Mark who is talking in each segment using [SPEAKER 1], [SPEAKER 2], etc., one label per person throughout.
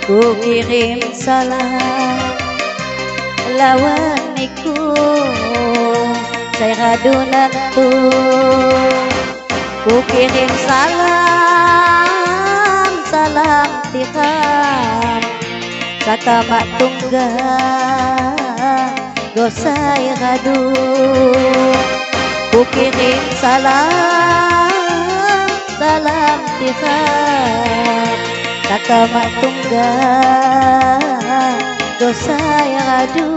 [SPEAKER 1] ku kirim salam lawan iku saya radunan tu ku kirim salam salam tiram sakamak tunggal gosai radu ku kirim salam salam tiram sakamak tunggal gosai radu.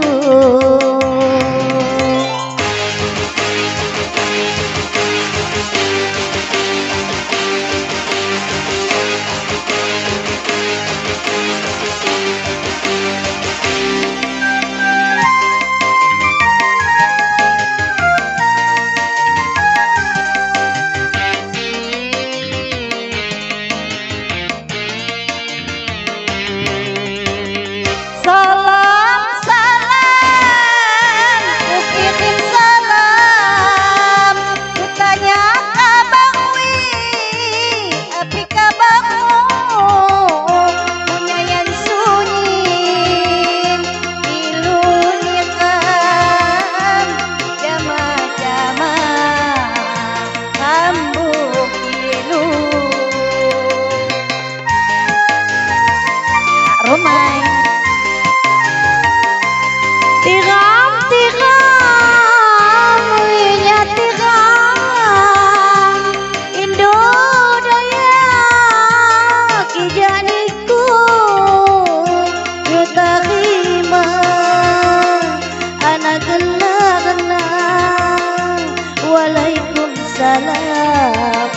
[SPEAKER 1] Waalaikumsalam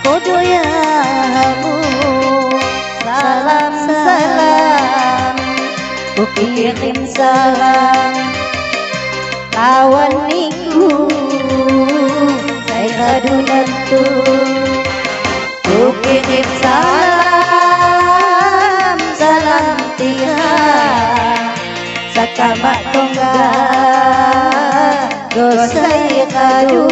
[SPEAKER 1] kodoyamu salam salam ku kirim salam lawan niku saya radunan tu ku kirim salam salam tiang sakamak tunggal gosai kadu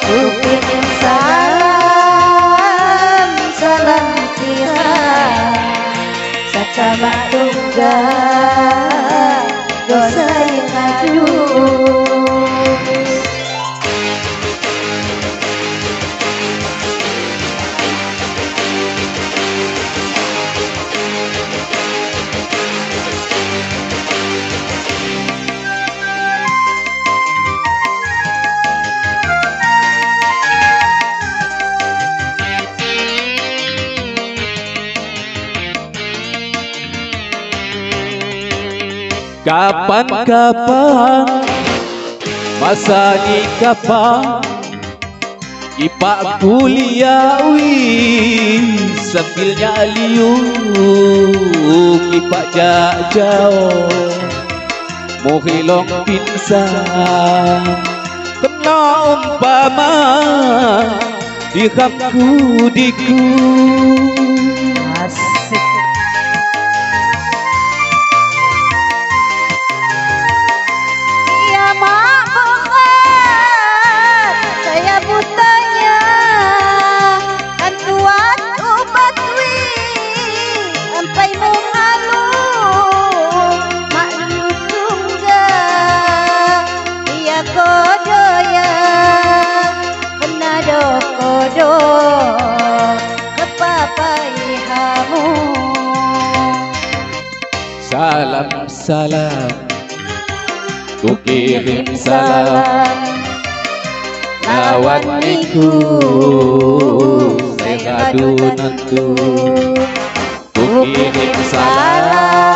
[SPEAKER 1] ku kirim salam salam tiang sakamak tunggal gosai kadu.
[SPEAKER 2] Kapan-kapan masa ni kapan ipak kuliah sambil nyaliu ipak jauh mohilong pinsan kena umpama di hamku diku.
[SPEAKER 1] Salam salam ku kirim salam lawan niku saya radunan tu ku kirim salam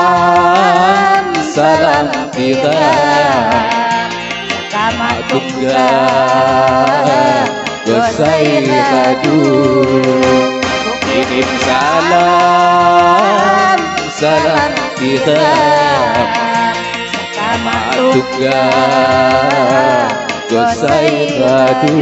[SPEAKER 1] salam tiram sakamak tunggal gosai radu ku kirim salam salam tiram sakamak tunggal gosai radu.